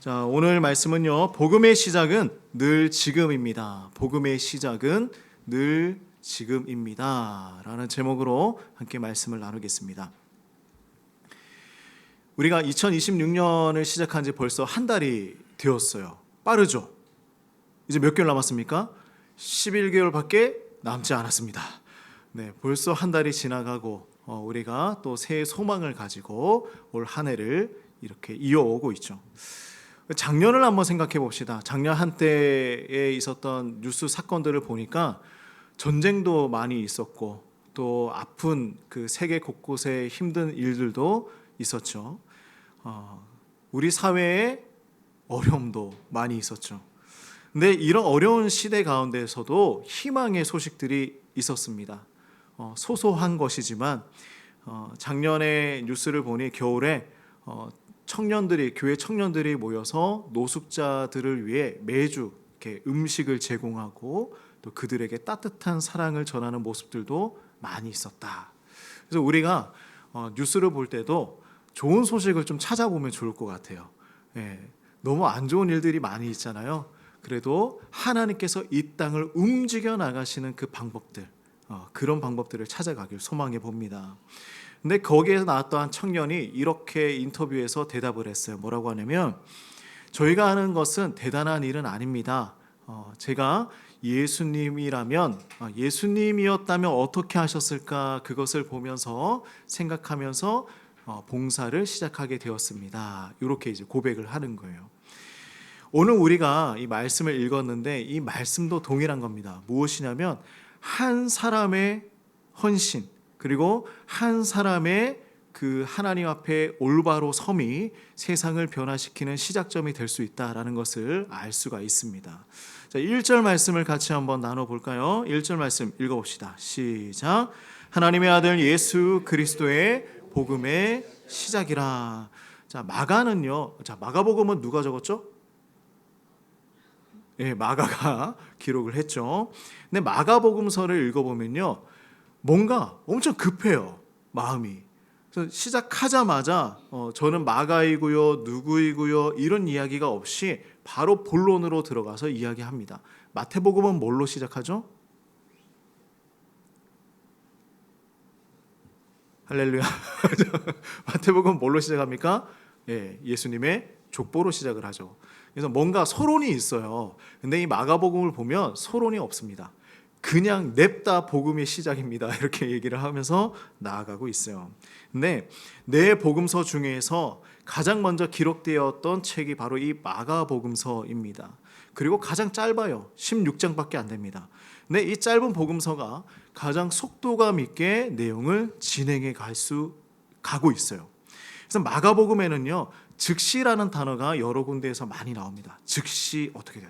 자, 오늘 말씀은요, 복음의 시작은 늘 지금입니다. 복음의 시작은 늘 지금입니다. 라는 제목으로 함께 말씀을 나누겠습니다. 우리가 2026년을 시작한 지 벌써 한 달이 되었어요. 빠르죠? 이제 몇 개월 남았습니까? 11개월밖에 남지 않았습니다. 네, 벌써 한 달이 지나가고 우리가 또 새해 소망을 가지고 올 한 해를 이렇게 이어오고 있죠. 작년을 한번 생각해 봅시다. 작년 한때에 있었던 뉴스 사건들을 보니까 전쟁도 많이 있었고 또 아픈 그 세계 곳곳에 힘든 일들도 있었죠. 우리 사회에 어려움도 많이 있었죠. 근데 이런 어려운 시대 가운데서도 희망의 소식들이 있었습니다. 소소한 것이지만 작년에 뉴스를 보니 겨울에 교회 청년들이 모여서 노숙자들을 위해 매주 이렇게 음식을 제공하고 또 그들에게 따뜻한 사랑을 전하는 모습들도 많이 있었다. 그래서 우리가 뉴스를 볼 때도 좋은 소식을 좀 찾아보면 좋을 것 같아요. 너무 안 좋은 일들이 많이 있잖아요. 그래도 하나님께서 이 땅을 움직여 나가시는 그 방법들, 그런 방법들을 찾아가길 소망해 봅니다. 근데 거기에서 나왔던 한 청년이 이렇게 인터뷰에서 대답을 했어요. 뭐라고 하냐면, 저희가 하는 것은 대단한 일은 아닙니다. 제가 예수님이었다면 어떻게 하셨을까, 그것을 보면서 생각하면서 봉사를 시작하게 되었습니다. 이렇게 이제 고백을 하는 거예요. 오늘 우리가 이 말씀을 읽었는데 이 말씀도 동일한 겁니다. 무엇이냐면 한 사람의 헌신, 그리고 한 사람의 그 하나님 앞에 올바로 섬이 세상을 변화시키는 시작점이 될 수 있다라는 것을 알 수가 있습니다. 자, 1절 말씀을 같이 한번 나눠볼까요? 1절 말씀 읽어봅시다. 시작. 하나님의 아들 예수 그리스도의 복음의 시작이라. 자, 마가복음은 누가 적었죠? 마가가 기록을 했죠. 근데 마가복음서를 읽어보면요, 뭔가 엄청 급해요, 마음이. 그래서 시작하자마자 저는 마가이고요, 누구이고요, 이런 이야기가 없이 바로 본론으로 들어가서 이야기합니다. 마태복음은 뭘로 시작하죠? 할렐루야. 마태복음은 뭘로 시작합니까? 예수님의 족보로 시작을 하죠. 그래서 뭔가 서론이 있어요. 근데 이 마가복음을 보면 서론이 없습니다. 그냥 냅다 복음의 시작입니다. 이렇게 얘기를 하면서 나아가고 있어요. 근데 네 복음서 중에서 가장 먼저 기록되었던 책이 바로 이 마가복음서입니다. 그리고 가장 짧아요. 16장밖에 안 됩니다. 근데 이 짧은 복음서가 가장 속도감 있게 내용을 진행해 가고 있어요. 그래서 마가복음에는요, 즉시라는 단어가 여러 군데에서 많이 나옵니다. 즉시 어떻게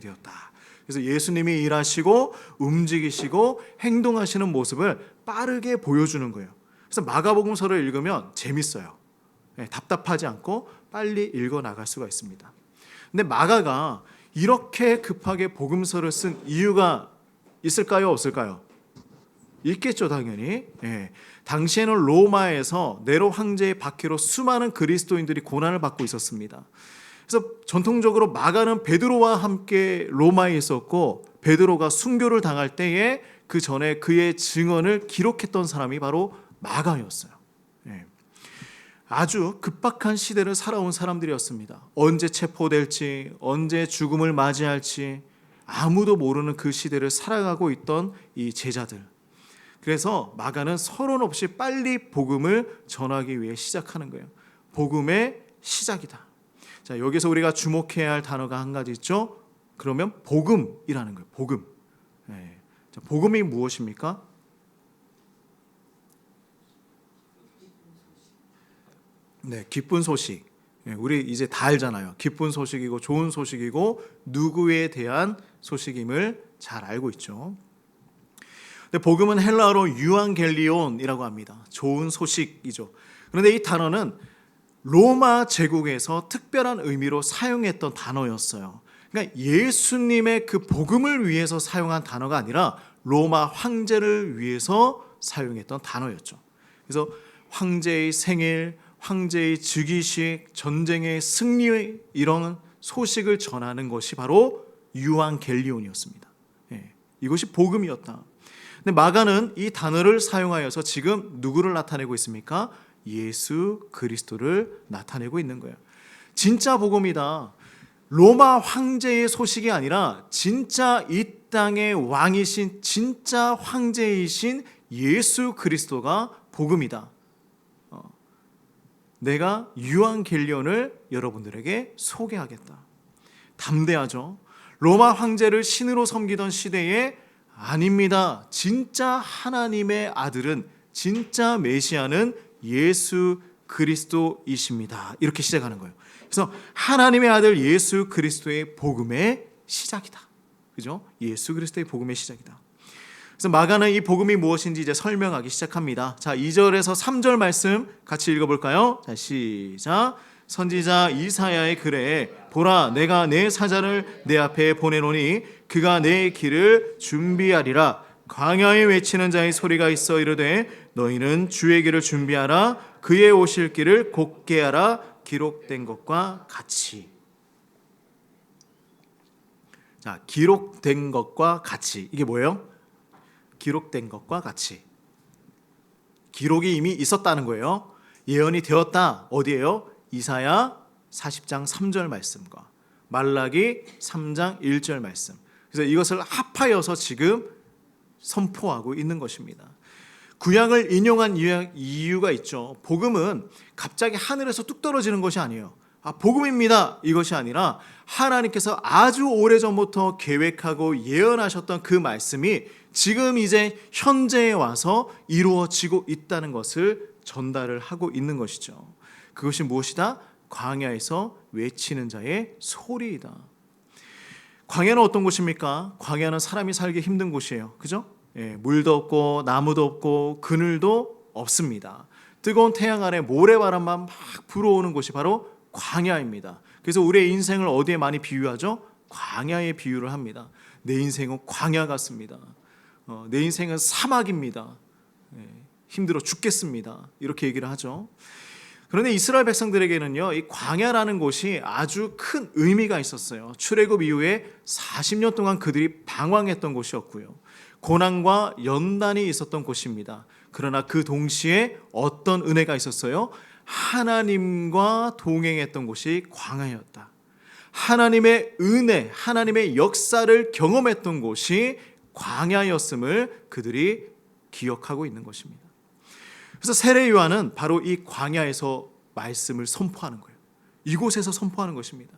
되었다. 그래서 예수님이 일하시고 움직이시고 행동하시는 모습을 빠르게 보여주는 거예요. 그래서 마가복음서를 읽으면 재밌어요. 답답하지 않고 빨리 읽어 나갈 수가 있습니다. 근데 마가가 이렇게 급하게 복음서를 쓴 이유가 있을까요, 없을까요? 있겠죠, 당연히. 당시에는 로마에서 네로 황제의 박해로 수많은 그리스도인들이 고난을 받고 있었습니다. 그래서 전통적으로 마가는 베드로와 함께 로마에 있었고, 베드로가 순교를 당할 때에 그 전에 그의 증언을 기록했던 사람이 바로 마가였어요. 아주 급박한 시대를 살아온 사람들이었습니다. 언제 체포될지, 언제 죽음을 맞이할지 아무도 모르는 그 시대를 살아가고 있던 이 제자들. 그래서 마가는 서론 없이 빨리 복음을 전하기 위해 시작하는 거예요. 복음의 시작이다. 자, 여기서 우리가 주목해야 할 단어가 한 가지 있죠. 그러면 복음이라는 거예요. 복음. 자, 복음이 무엇입니까? 기쁜 소식. 우리 이제 다 알잖아요. 기쁜 소식이고 좋은 소식이고 누구에 대한 소식임을 잘 알고 있죠. 근데 복음은 헬라어로 유앙겔리온이라고 합니다. 좋은 소식이죠. 그런데 이 단어는 로마 제국에서 특별한 의미로 사용했던 단어였어요. 그러니까 예수님의 그 복음을 위해서 사용한 단어가 아니라 로마 황제를 위해서 사용했던 단어였죠. 그래서 황제의 생일, 황제의 즉위식, 전쟁의 승리 이런 소식을 전하는 것이 바로 유앙겔리온이었습니다. 이것이 복음이었다. 근데 마가는 이 단어를 사용하여서 지금 누구를 나타내고 있습니까? 예수 그리스도를 나타내고 있는 거예요. 진짜 복음이다. 로마 황제의 소식이 아니라 진짜 이 땅의 왕이신 진짜 황제이신 예수 그리스도가 복음이다. 내가 유앙겔리온을 여러분들에게 소개하겠다. 담대하죠. 로마 황제를 신으로 섬기던 시대에 아닙니다. 진짜 하나님의 아들은, 진짜 메시아는 예수 그리스도이십니다. 이렇게 시작하는 거예요. 그래서 하나님의 아들 예수 그리스도의 복음의 시작이다. 그죠? 예수 그리스도의 복음의 시작이다. 그래서 마가는 이 복음이 무엇인지 이제 설명하기 시작합니다. 자, 2절에서 3절 말씀 같이 읽어볼까요? 자, 시작. 선지자 이사야의 글에 보라, 내가 내 사자를 내 앞에 보내노니 그가 내 길을 준비하리라. 광야에 외치는 자의 소리가 있어 이르되 너희는 주의 길을 준비하라. 그의 오실 길을 곧게 하라. 기록된 것과 같이. 자, 기록된 것과 같이. 이게 뭐예요? 기록된 것과 같이. 기록이 이미 있었다는 거예요. 예언이 되었다. 어디예요? 이사야 40장 3절 말씀과 말라기 3장 1절 말씀. 그래서 이것을 합하여서 지금 선포하고 있는 것입니다. 구약을 인용한 이유가 있죠. 복음은 갑자기 하늘에서 뚝 떨어지는 것이 아니에요. 복음입니다. 이것이 아니라 하나님께서 아주 오래전부터 계획하고 예언하셨던 그 말씀이 지금 이제 현재에 와서 이루어지고 있다는 것을 전달을 하고 있는 것이죠. 그것이 무엇이다? 광야에서 외치는 자의 소리이다. 광야는 어떤 곳입니까? 광야는 사람이 살기 힘든 곳이에요. 그죠? 물도 없고 나무도 없고 그늘도 없습니다. 뜨거운 태양 아래 모래바람만 막 불어오는 곳이 바로 광야입니다. 그래서 우리의 인생을 어디에 많이 비유하죠? 광야에 비유를 합니다. 내 인생은 광야 같습니다. 내 인생은 사막입니다. 힘들어 죽겠습니다. 이렇게 얘기를 하죠. 그런데 이스라엘 백성들에게는요, 이 광야라는 곳이 아주 큰 의미가 있었어요. 출애굽 이후에 40년 동안 그들이 방황했던 곳이었고요. 고난과 연단이 있었던 곳입니다. 그러나 그 동시에 어떤 은혜가 있었어요? 하나님과 동행했던 곳이 광야였다. 하나님의 은혜, 하나님의 역사를 경험했던 곳이 광야였음을 그들이 기억하고 있는 것입니다. 그래서 세례 요한은 바로 이 광야에서 말씀을 선포하는 거예요. 이곳에서 선포하는 것입니다.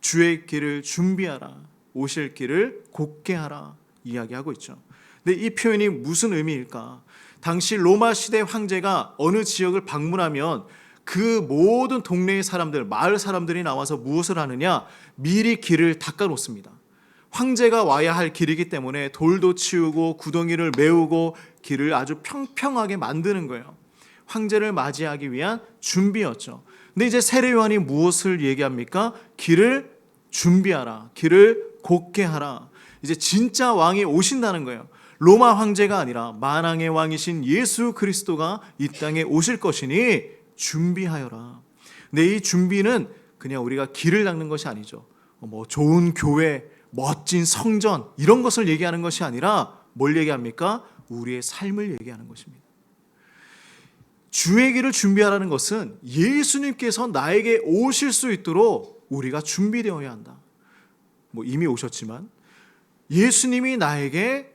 주의 길을 준비하라. 오실 길을 곧게 하라. 이야기하고 있죠. 근데 이 표현이 무슨 의미일까? 당시 로마 시대 황제가 어느 지역을 방문하면 그 모든 동네의 사람들, 마을 사람들이 나와서 무엇을 하느냐? 미리 길을 닦아 놓습니다. 황제가 와야 할 길이기 때문에 돌도 치우고 구덩이를 메우고 길을 아주 평평하게 만드는 거예요. 황제를 맞이하기 위한 준비였죠. 근데 이제 세례 요한이 무엇을 얘기합니까? 길을 준비하라. 길을 곧게 하라. 이제 진짜 왕이 오신다는 거예요. 로마 황제가 아니라 만왕의 왕이신 예수 그리스도가 이 땅에 오실 것이니 준비하여라. 근데 이 준비는 그냥 우리가 길을 닦는 것이 아니죠. 뭐 좋은 교회, 멋진 성전 이런 것을 얘기하는 것이 아니라 뭘 얘기합니까? 우리의 삶을 얘기하는 것입니다. 주의 길을 준비하라는 것은 예수님께서 나에게 오실 수 있도록 우리가 준비되어야 한다. 뭐 이미 오셨지만 예수님이 나에게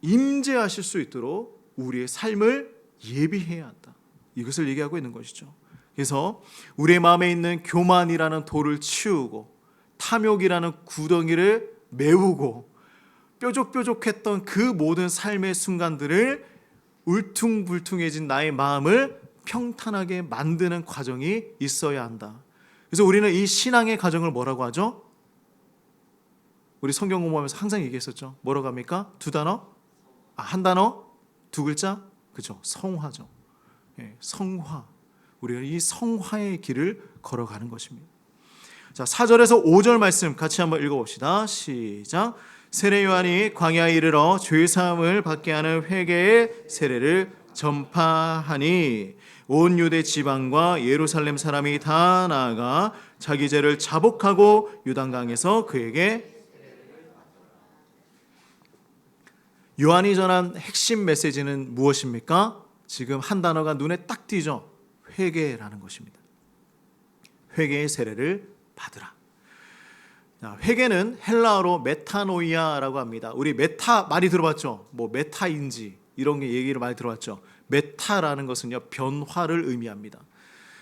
임재하실 수 있도록 우리의 삶을 예비해야 한다. 이것을 얘기하고 있는 것이죠. 그래서 우리의 마음에 있는 교만이라는 돌을 치우고 탐욕이라는 구덩이를 메우고 뾰족뾰족했던 그 모든 삶의 순간들을 울퉁불퉁해진 나의 마음을 평탄하게 만드는 과정이 있어야 한다. 그래서 우리는 이 신앙의 과정을 뭐라고 하죠? 우리 성경 공부하면서 항상 얘기했었죠. 뭐라고 합니까? 두 단어? 한 단어? 두 글자? 그죠? 성화죠. 성화. 우리가 이 성화의 길을 걸어가는 것입니다. 자, 4절에서 5절 말씀 같이 한번 읽어봅시다. 시작. 세례 요한이 광야에 이르러 죄 사함을 받게 하는 회개의 세례를 전파하니 온 유대 지방과 예루살렘 사람이 다 나아가 자기 죄를 자복하고 요단강에서 그에게 요한이 전한 핵심 메시지는 무엇입니까? 지금 한 단어가 눈에 딱 띄죠. 회개라는 것입니다. 회개의 세례를 받으라. 회개는 헬라어로 메타노이아라고 합니다. 우리 메타 많이 들어봤죠? 뭐 메타인지 이런 게 얘기를 많이 들어봤죠. 메타라는 것은요, 변화를 의미합니다.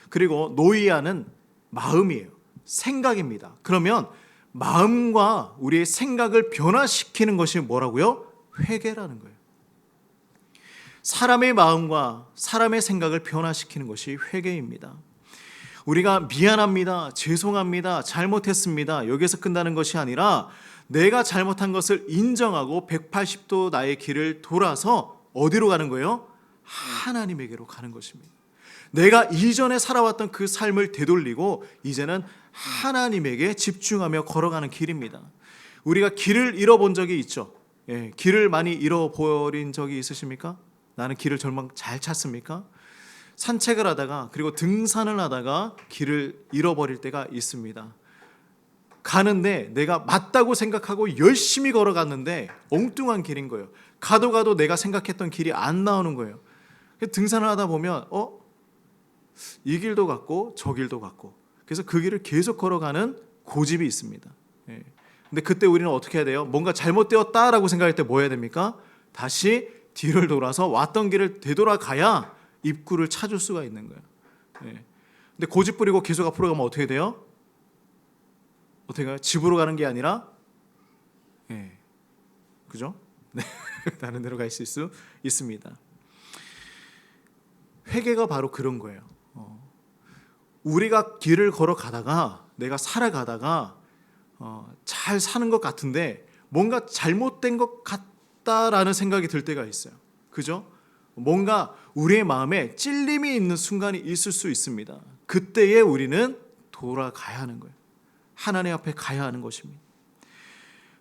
그리고 노이아는 마음이에요. 생각입니다. 그러면 마음과 우리의 생각을 변화시키는 것이 뭐라고요? 회개라는 거예요. 사람의 마음과 사람의 생각을 변화시키는 것이 회개입니다. 우리가 미안합니다, 죄송합니다, 잘못했습니다, 여기서 끝나는 것이 아니라 내가 잘못한 것을 인정하고 180도 나의 길을 돌아서 어디로 가는 거예요? 하나님에게로 가는 것입니다. 내가 이전에 살아왔던 그 삶을 되돌리고 이제는 하나님에게 집중하며 걸어가는 길입니다. 우리가 길을 잃어본 적이 있죠. 길을 많이 잃어버린 적이 있으십니까? 나는 길을 정말 잘 찾습니까? 산책을 하다가 그리고 등산을 하다가 길을 잃어버릴 때가 있습니다. 가는데 내가 맞다고 생각하고 열심히 걸어갔는데 엉뚱한 길인 거예요. 가도 내가 생각했던 길이 안 나오는 거예요. 등산을 하다 보면 이 길도 같고 저 길도 같고, 그래서 그 길을 계속 걸어가는 고집이 있습니다. 근데 그때 우리는 어떻게 해야 돼요? 뭔가 잘못되었다라고 생각할 때 뭐 해야 됩니까? 다시 뒤를 돌아서 왔던 길을 되돌아가야 입구를 찾을 수가 있는 거예요. 근데 고집 부리고 계속 앞으로 가면 어떻게 돼요? 어떻게 가요? 집으로 가는 게 아니라 그죠? 네. 다른 데로 갈 수 있습니다. 회개가 바로 그런 거예요. 우리가 길을 걸어가다가 내가 살아가다가 잘 사는 것 같은데 뭔가 잘못된 것 같다라는 생각이 들 때가 있어요. 그죠? 뭔가 우리의 마음에 찔림이 있는 순간이 있을 수 있습니다. 그때에 우리는 돌아가야 하는 거예요. 하나님 앞에 가야 하는 것입니다.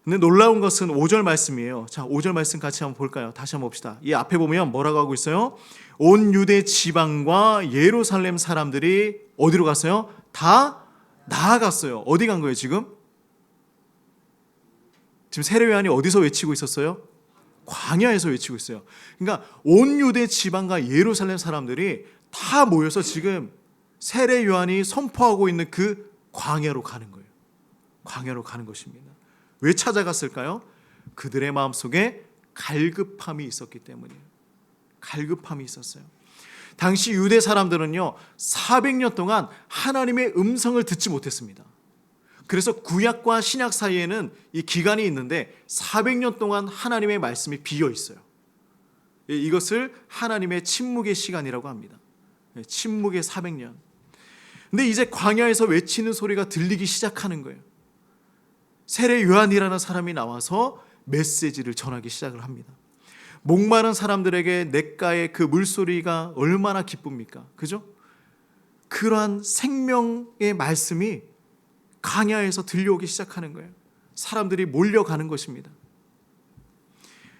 근데 놀라운 것은 5절 말씀이에요. 자, 5절 말씀 같이 한번 볼까요? 다시 한번 봅시다. 이 앞에 보면 뭐라고 하고 있어요? 온 유대 지방과 예루살렘 사람들이 어디로 갔어요? 다 나아갔어요. 어디 간 거예요, 지금? 지금 세례 요한이 어디서 외치고 있었어요? 광야에서 외치고 있어요. 그러니까 온 유대 지방과 예루살렘 사람들이 다 모여서 지금 세례 요한이 선포하고 있는 그 광야로 가는 거예요. 광야로 가는 것입니다. 왜 찾아갔을까요? 그들의 마음속에 갈급함이 있었기 때문이에요. 갈급함이 있었어요. 당시 유대 사람들은요, 400년 동안 하나님의 음성을 듣지 못했습니다. 그래서 구약과 신약 사이에는 이 기간이 있는데 400년 동안 하나님의 말씀이 비어 있어요. 이것을 하나님의 침묵의 시간이라고 합니다. 침묵의 400년. 근데 이제 광야에서 외치는 소리가 들리기 시작하는 거예요. 세례 요한이라는 사람이 나와서 메시지를 전하기 시작을 합니다. 목마른 사람들에게 냇가의 그 물소리가 얼마나 기쁩니까? 그죠? 그러한 생명의 말씀이 광야에서 들려오기 시작하는 거예요. 사람들이 몰려가는 것입니다.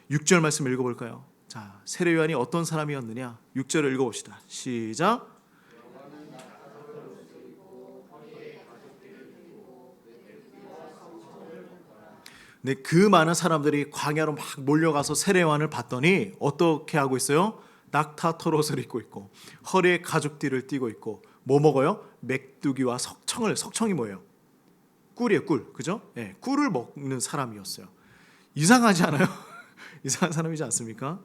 6절 말씀 읽어볼까요? 자, 세례 요한이 어떤 사람이었느냐? 6절을 읽어봅시다. 시작. 네, 그 많은 사람들이 광야로 막 몰려가서 세례 요한을 봤더니 어떻게 하고 있어요? 낙타 털옷을 입고 있고 허리에 가죽띠를 띠고 있고 뭐 먹어요? 메뚜기와 석청이 뭐예요? 꿀이에요, 꿀. 그죠? 네, 꿀을 먹는 사람이었어요. 이상하지 않아요? 이상한 사람이지 않습니까?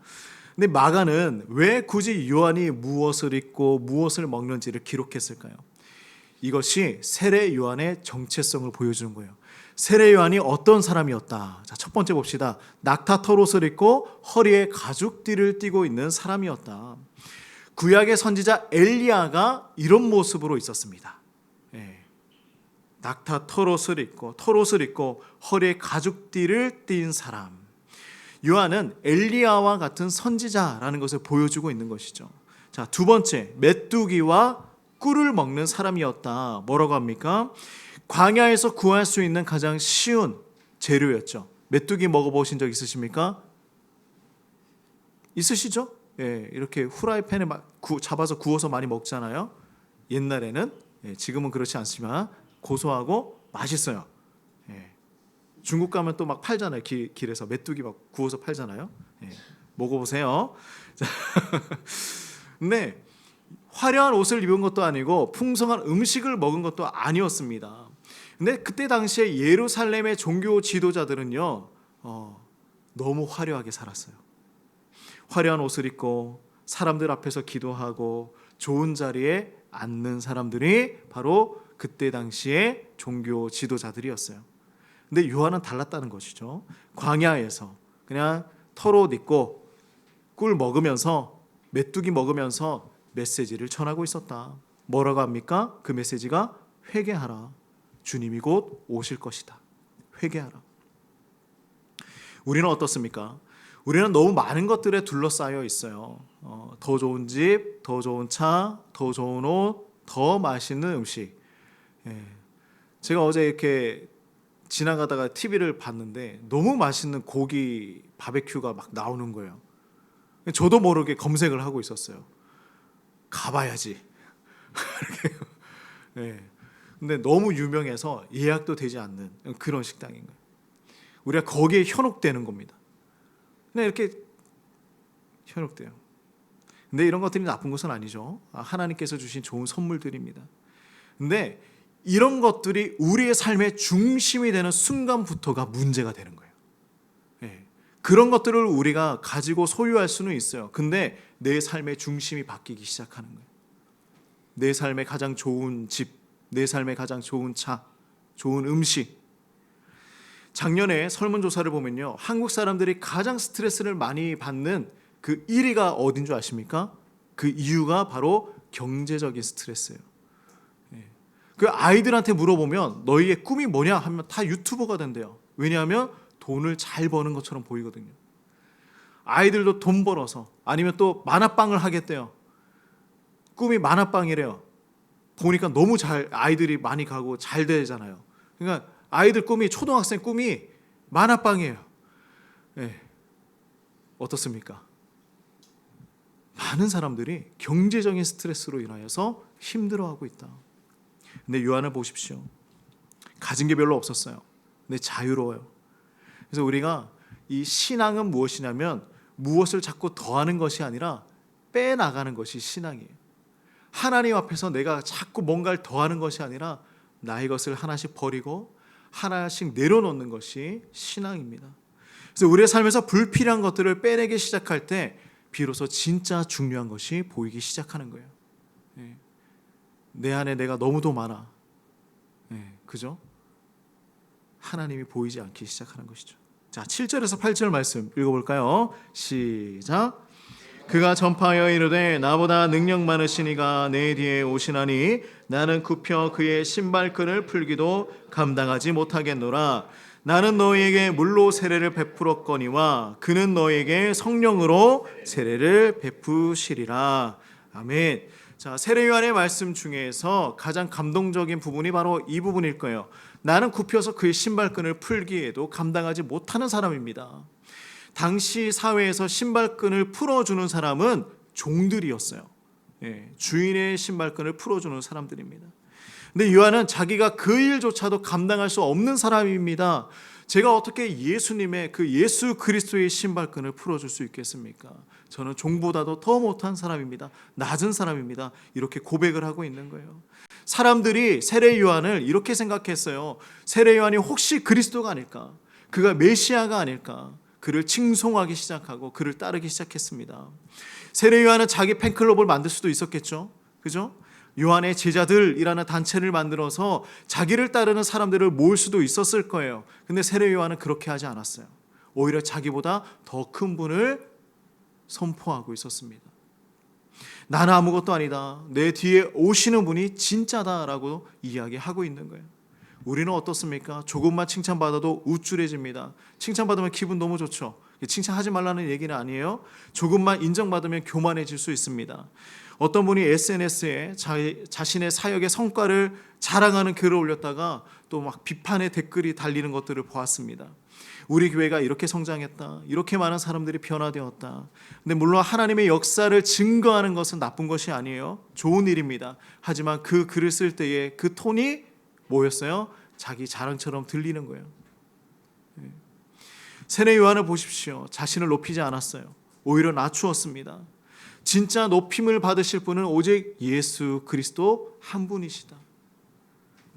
근데 마가는 왜 굳이 요한이 무엇을 입고 무엇을 먹는지를 기록했을까요? 이것이 세례 요한의 정체성을 보여주는 거예요. 세례 요한이 어떤 사람이었다. 자, 첫 번째 봅시다. 낙타 털옷을 입고 허리에 가죽띠를 띠고 있는 사람이었다. 구약의 선지자 엘리야가 이런 모습으로 있었습니다. 낙타 털옷을 입고 허리에 가죽띠를 띈 사람. 요한은 엘리야와 같은 선지자라는 것을 보여주고 있는 것이죠. 자, 두 번째, 메뚜기와 꿀을 먹는 사람이었다. 뭐라고 합니까? 광야에서 구할 수 있는 가장 쉬운 재료였죠. 메뚜기 먹어보신 적 있으십니까? 있으시죠? 이렇게 후라이팬에 잡아서 구워서 많이 먹잖아요. 옛날에는. 지금은 그렇지 않지만 고소하고 맛있어요. 중국 가면 또 막 팔잖아요. 길에서 메뚜기 막 구워서 팔잖아요. 먹어보세요. 근데 화려한 옷을 입은 것도 아니고 풍성한 음식을 먹은 것도 아니었습니다. 근데 그때 당시에 예루살렘의 종교 지도자들은요, 너무 화려하게 살았어요. 화려한 옷을 입고 사람들 앞에서 기도하고 좋은 자리에 앉는 사람들이 바로 그때 당시에 종교 지도자들이었어요. 근데 요한은 달랐다는 것이죠. 광야에서 그냥 털옷 입고 꿀 먹으면서 메뚜기 먹으면서 메시지를 전하고 있었다. 뭐라고 합니까? 그 메시지가 회개하라. 주님이 곧 오실 것이다. 회개하라. 우리는 어떻습니까? 우리는 너무 많은 것들에 둘러싸여 있어요. 더 좋은 집, 더 좋은 차, 더 좋은 옷, 더 맛있는 음식. 제가 어제 이렇게 지나가다가 TV를 봤는데 너무 맛있는 고기 바베큐가 막 나오는 거예요. 저도 모르게 검색을 하고 있었어요. 가봐야지. 근데 너무 유명해서 예약도 되지 않는 그런 식당인 거예요. 우리가 거기에 현혹되는 겁니다. 그냥 이렇게 현혹돼요. 근데 이런 것들이 나쁜 것은 아니죠. 하나님께서 주신 좋은 선물들입니다. 근데 이런 것들이 우리의 삶의 중심이 되는 순간부터가 문제가 되는 거예요. 그런 것들을 우리가 가지고 소유할 수는 있어요. 근데 내 삶의 중심이 바뀌기 시작하는 거예요. 내 삶의 가장 좋은 집, 내 삶의 가장 좋은 차, 좋은 음식. 작년에 설문조사를 보면요, 한국 사람들이 가장 스트레스를 많이 받는 그 1위가 어딘 줄 아십니까? 그 이유가 바로 경제적인 스트레스예요. 그 아이들한테 물어보면 너희의 꿈이 뭐냐 하면 다 유튜버가 된대요. 왜냐하면 돈을 잘 버는 것처럼 보이거든요. 아이들도 돈 벌어서 아니면 또 만화방을 하겠대요. 꿈이 만화방이래요. 보니까 너무 아이들이 많이 가고 잘 되잖아요. 그러니까 아이들 꿈이, 초등학생 꿈이 만화방이에요. 어떻습니까? 많은 사람들이 경제적인 스트레스로 인하여서 힘들어하고 있다. 근데 요한을 보십시오. 가진 게 별로 없었어요. 근데 자유로워요. 그래서 우리가 이 신앙은 무엇이냐면 무엇을 자꾸 더하는 것이 아니라 빼나가는 것이 신앙이에요. 하나님 앞에서 내가 자꾸 뭔가를 더하는 것이 아니라 나의 것을 하나씩 버리고 하나씩 내려놓는 것이 신앙입니다. 그래서 우리의 삶에서 불필요한 것들을 빼내기 시작할 때 비로소 진짜 중요한 것이 보이기 시작하는 거예요. 내 안에 내가 너무도 많아. 그죠? 하나님이 보이지 않기 시작하는 것이죠. 자, 7절에서 8절 말씀 읽어볼까요? 시작. 그가 전파하여 이르되 나보다 능력 많으신 이가 내 뒤에 오시나니 나는 굽혀 그의 신발끈을 풀기도 감당하지 못하겠노라. 나는 너희에게 물로 세례를 베풀었거니와 그는 너희에게 성령으로 세례를 베푸시리라. 아멘. 자, 세례 요한의 말씀 중에서 가장 감동적인 부분이 바로 이 부분일 거예요. 나는 굽혀서 그의 신발끈을 풀기에도 감당하지 못하는 사람입니다. 당시 사회에서 신발끈을 풀어주는 사람은 종들이었어요. 주인의 신발끈을 풀어주는 사람들입니다. 근데 요한은 자기가 그 일조차도 감당할 수 없는 사람입니다. 제가 어떻게 예수님의 그 예수 그리스도의 신발끈을 풀어줄 수 있겠습니까? 저는 종보다도 더 못한 사람입니다. 낮은 사람입니다. 이렇게 고백을 하고 있는 거예요. 사람들이 세례 요한을 이렇게 생각했어요. 세례 요한이 혹시 그리스도가 아닐까? 그가 메시아가 아닐까? 그를 칭송하기 시작하고 그를 따르기 시작했습니다. 세례 요한은 자기 팬클럽을 만들 수도 있었겠죠. 그죠? 요한의 제자들이라는 단체를 만들어서 자기를 따르는 사람들을 모을 수도 있었을 거예요. 근데 세례 요한은 그렇게 하지 않았어요. 오히려 자기보다 더 큰 분을 선포하고 있었습니다. 나는 아무것도 아니다. 내 뒤에 오시는 분이 진짜다라고 이야기하고 있는 거예요. 우리는 어떻습니까? 조금만 칭찬받아도 우쭐해집니다. 칭찬받으면 기분 너무 좋죠. 칭찬하지 말라는 얘기는 아니에요. 조금만 인정받으면 교만해질 수 있습니다. 어떤 분이 SNS에 자신의 사역의 성과를 자랑하는 글을 올렸다가 또 막 비판의 댓글이 달리는 것들을 보았습니다. 우리 교회가 이렇게 성장했다, 이렇게 많은 사람들이 변화되었다. 근데 물론 하나님의 역사를 증거하는 것은 나쁜 것이 아니에요. 좋은 일입니다. 하지만 그 글을 쓸 때에 그 톤이 뭐였어요? 자기 자랑처럼 들리는 거예요. 세례 요한을 보십시오. 자신을 높이지 않았어요. 오히려 낮추었습니다. 진짜 높임을 받으실 분은 오직 예수 그리스도 한 분이시다.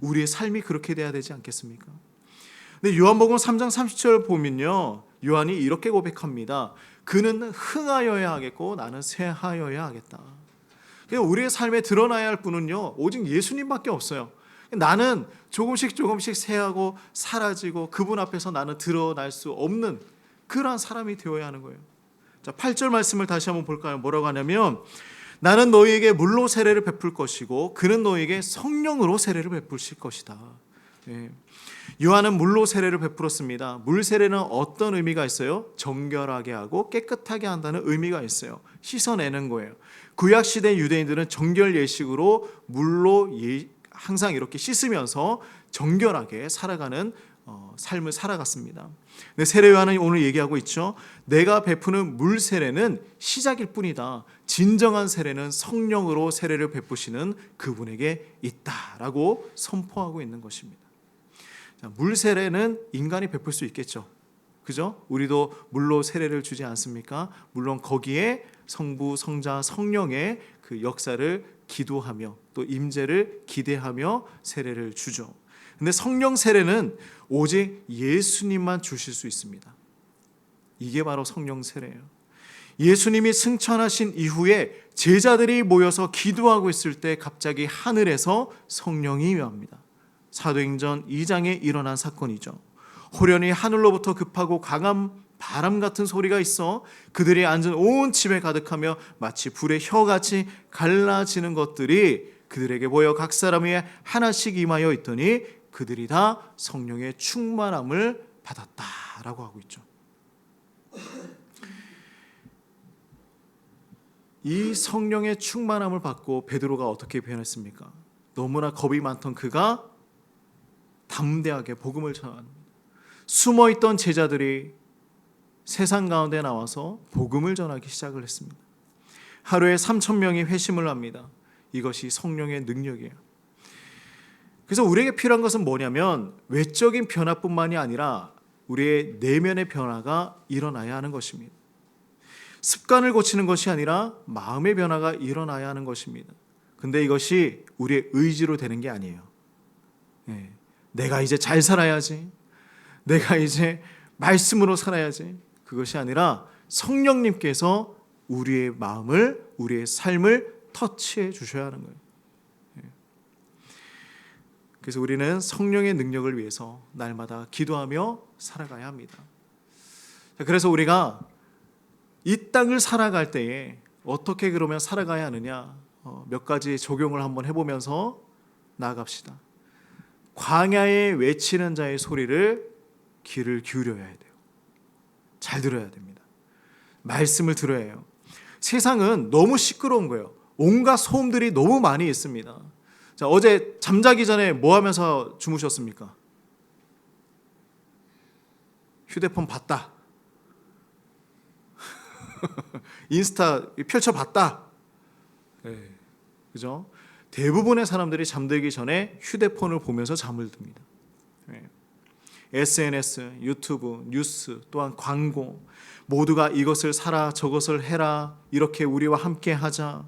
우리의 삶이 그렇게 돼야 되지 않겠습니까? 근데 요한복음 3장 30절 보면요, 요한이 이렇게 고백합니다. 그는 흥하여야 하겠고 나는 쇠하여야 하겠다. 우리의 삶에 드러나야 할 분은요, 오직 예수님밖에 없어요. 나는 조금씩 쇠하고 사라지고 그분 앞에서 나는 드러날 수 없는 그러한 사람이 되어야 하는 거예요. 자, 8절 말씀을 다시 한번 볼까요? 뭐라고 하냐면, 나는 너희에게 물로 세례를 베풀 것이고 그는 너희에게 성령으로 세례를 베푸실 것이다. 요한은 물로 세례를 베풀었습니다. 물 세례는 어떤 의미가 있어요? 정결하게 하고 깨끗하게 한다는 의미가 있어요. 씻어내는 거예요. 구약 시대 유대인들은 정결 예식으로 물로 항상 이렇게 씻으면서 정결하게 살아가는 삶을 살아갔습니다. 근데 세례 요한은 오늘 얘기하고 있죠. 내가 베푸는 물 세례는 시작일 뿐이다. 진정한 세례는 성령으로 세례를 베푸시는 그분에게 있다라고 선포하고 있는 것입니다. 자, 물 세례는 인간이 베풀 수 있겠죠. 그죠? 우리도 물로 세례를 주지 않습니까? 물론 거기에 성부, 성자, 성령의 그 역사를 기도하며 또 임재를 기대하며 세례를 주죠. 근데 성령 세례는 오직 예수님만 주실 수 있습니다. 이게 바로 성령 세례예요. 예수님이 승천하신 이후에 제자들이 모여서 기도하고 있을 때 갑자기 하늘에서 성령이 임합니다. 사도행전 2장에 일어난 사건이죠. 호련히 하늘로부터 급하고 강한 바람 같은 소리가 있어 그들이 앉은 온 집에 가득하며 마치 불의 혀같이 갈라지는 것들이 그들에게 보여 각 사람 위에 하나씩 임하여 있더니 그들이 다 성령의 충만함을 받았다라고 하고 있죠. 이 성령의 충만함을 받고 베드로가 어떻게 표현했습니까? 너무나 겁이 많던 그가 담대하게 복음을 전합니다. 숨어있던 제자들이 세상 가운데 나와서 복음을 전하기 시작을 했습니다. 하루에 3,000명이 회심을 합니다. 이것이 성령의 능력이에요. 그래서 우리에게 필요한 것은 뭐냐면 외적인 변화뿐만이 아니라 우리의 내면의 변화가 일어나야 하는 것입니다. 습관을 고치는 것이 아니라 마음의 변화가 일어나야 하는 것입니다. 근데 이것이 우리의 의지로 되는 게 아니에요. 내가 이제 잘 살아야지, 내가 이제 말씀으로 살아야지, 그것이 아니라 성령님께서 우리의 마음을, 우리의 삶을 터치해 주셔야 하는 거예요. 그래서 우리는 성령의 능력을 위해서 날마다 기도하며 살아가야 합니다. 그래서 우리가 이 땅을 살아갈 때에 어떻게 그러면 살아가야 하느냐, 몇 가지 적용을 한번 해보면서 나아갑시다. 광야에 외치는 자의 소리를 귀를 기울여야 돼요. 잘 들어야 됩니다. 말씀을 들어야 해요. 세상은 너무 시끄러운 거예요. 온갖 소음들이 너무 많이 있습니다. 자, 어제 잠자기 전에 뭐 하면서 주무셨습니까? 휴대폰 봤다. 인스타 펼쳐봤다. 그죠? 대부분의 사람들이 잠들기 전에 휴대폰을 보면서 잠을 듭니다. SNS, 유튜브, 뉴스, 또한 광고, 모두가 이것을 사라, 저것을 해라, 이렇게 우리와 함께 하자.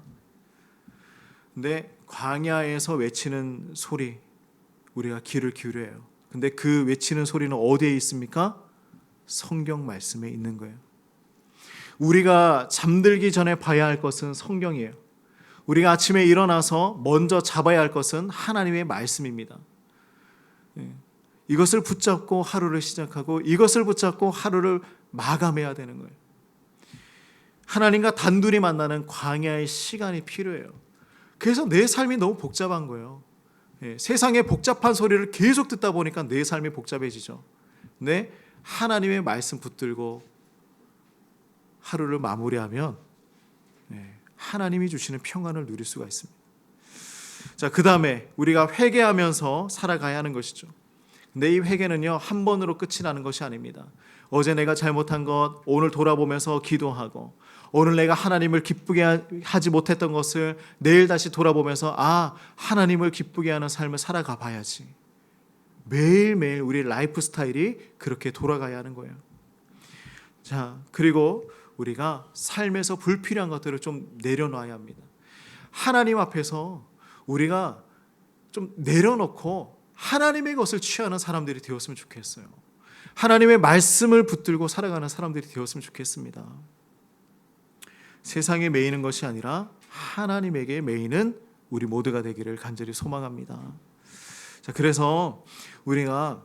근데 광야에서 외치는 소리, 우리가 귀를 기울여야 해요. 근데 그 외치는 소리는 어디에 있습니까? 성경 말씀에 있는 거예요. 우리가 잠들기 전에 봐야 할 것은 성경이에요. 우리가 아침에 일어나서 먼저 잡아야 할 것은 하나님의 말씀입니다. 이것을 붙잡고 하루를 시작하고 이것을 붙잡고 하루를 마감해야 되는 거예요. 하나님과 단둘이 만나는 광야의 시간이 필요해요. 그래서 내 삶이 너무 복잡한 거예요. 세상의 복잡한 소리를 계속 듣다 보니까 내 삶이 복잡해지죠. 근데 하나님의 말씀 붙들고 하루를 마무리하면 하나님이 주시는 평안을 누릴 수가 있습니다. 자, 그 다음에 우리가 회개하면서 살아가야 하는 것이죠. 내 이 회개는요, 한 번으로 끝이 나는 것이 아닙니다. 어제 내가 잘못한 것 오늘 돌아보면서 기도하고, 오늘 내가 하나님을 기쁘게 하지 못했던 것을 내일 다시 돌아보면서 하나님을 기쁘게 하는 삶을 살아가 봐야지. 매일매일 우리 라이프 스타일이 그렇게 돌아가야 하는 거예요. 자, 그리고 우리가 삶에서 불필요한 것들을 좀 내려놔야 합니다. 하나님 앞에서 우리가 좀 내려놓고 하나님의 것을 취하는 사람들이 되었으면 좋겠어요. 하나님의 말씀을 붙들고 살아가는 사람들이 되었으면 좋겠습니다. 세상에 매이는 것이 아니라 하나님에게 매이는 우리 모두가 되기를 간절히 소망합니다. 자, 그래서 우리가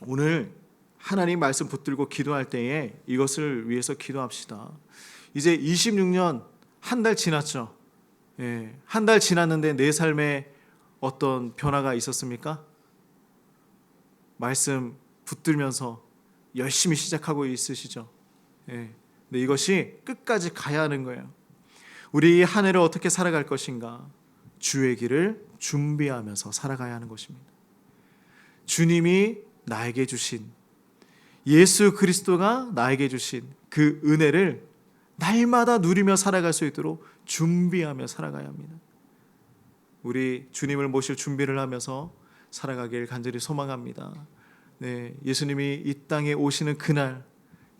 오늘 하나님 말씀 붙들고 기도할 때에 이것을 위해서 기도합시다. 이제 26년 한 달 지났죠. 한 달 지났는데 내 삶에 어떤 변화가 있었습니까? 말씀 붙들면서 열심히 시작하고 있으시죠. 근데 이것이 끝까지 가야 하는 거예요. 우리 한 해를 어떻게 살아갈 것인가? 주의 길을 준비하면서 살아가야 하는 것입니다. 주님이 나에게 주신, 예수 그리스도가 나에게 주신 그 은혜를 날마다 누리며 살아갈 수 있도록 준비하며 살아가야 합니다. 우리 주님을 모실 준비를 하면서 살아가길 간절히 소망합니다. 예수님이 이 땅에 오시는 그날,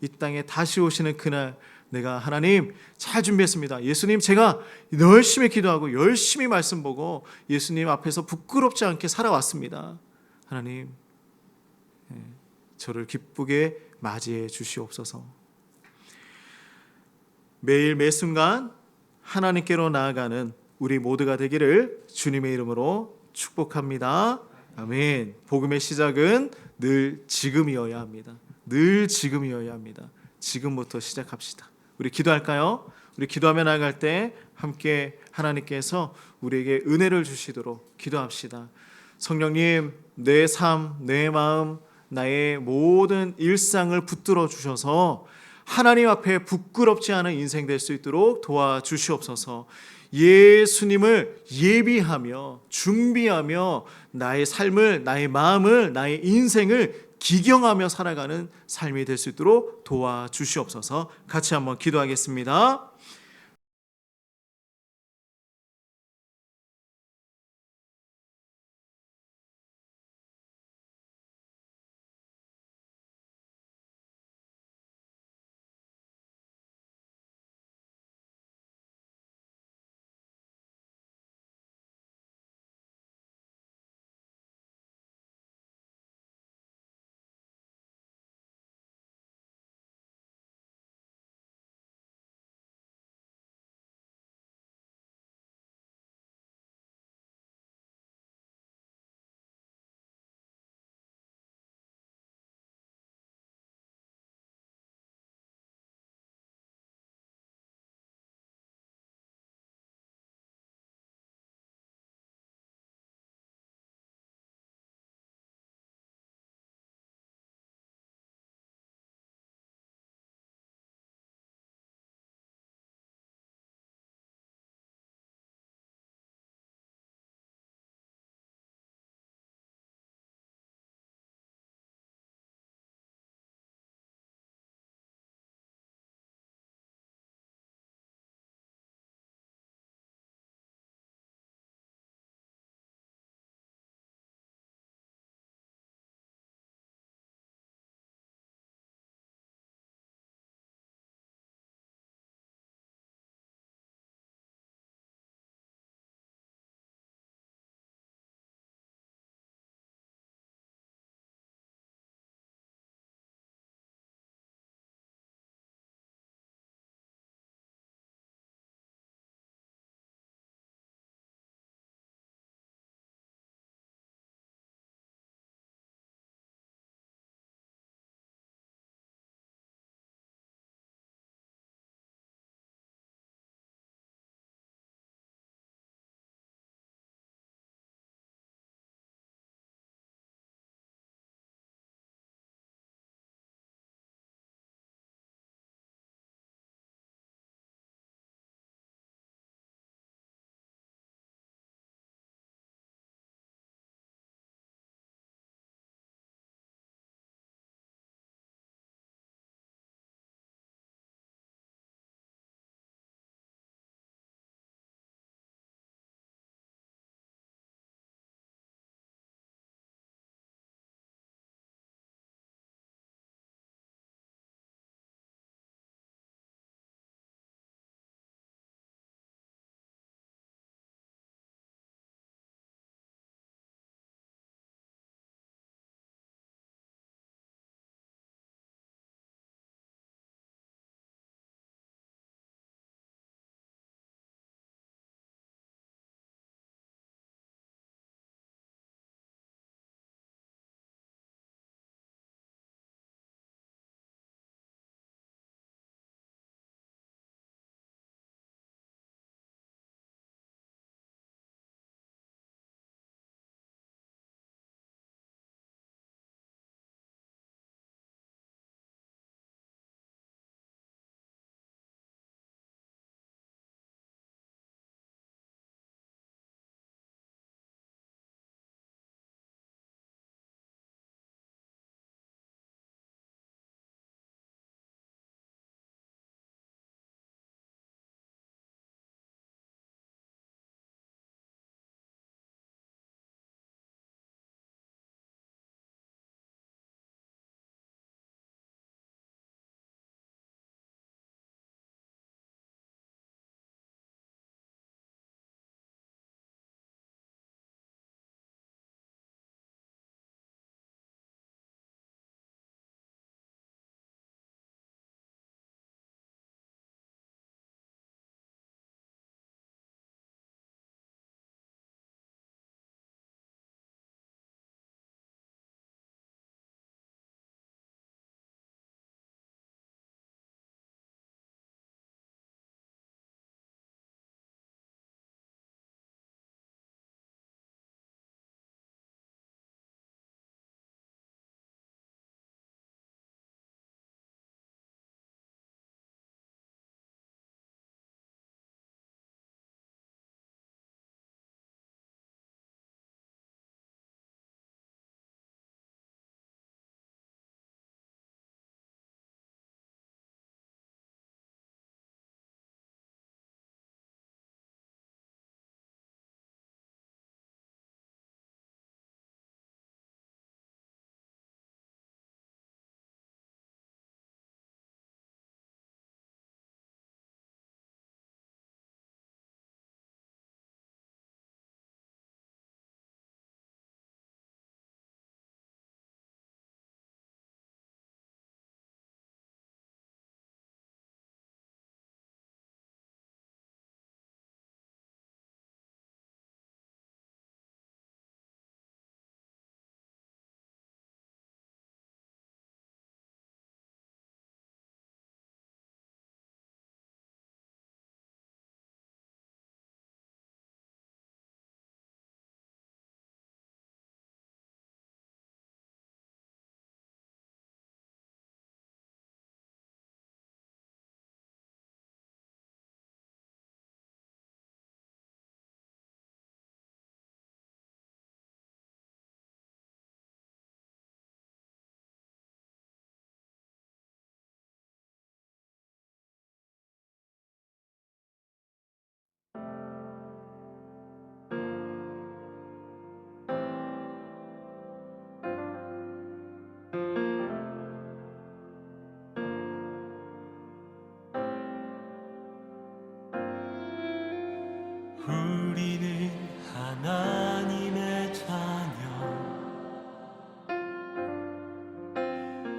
이 땅에 다시 오시는 그날, 내가 하나님 잘 준비했습니다. 예수님, 제가 열심히 기도하고 열심히 말씀 보고 예수님 앞에서 부끄럽지 않게 살아왔습니다. 하나님, 저를 기쁘게 맞이해 주시옵소서. 매일 매 순간 하나님께로 나아가는 우리 모두가 되기를 주님의 이름으로 축복합니다. 아멘. 복음의 시작은 늘 지금이어야 합니다. 늘 지금이어야 합니다. 지금부터 시작합시다. 우리 기도할까요? 우리 기도하며 나아갈 때 함께 하나님께서 우리에게 은혜를 주시도록 기도합시다. 성령님, 내 삶, 내 마음, 나의 모든 일상을 붙들어 주셔서 하나님 앞에 부끄럽지 않은 인생 될 수 있도록 도와주시옵소서. 예수님을 예비하며 준비하며 나의 삶을, 나의 마음을, 나의 인생을 기경하며 살아가는 삶이 될 수 있도록 도와주시옵소서. 같이 한번 기도하겠습니다.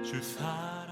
주 사랑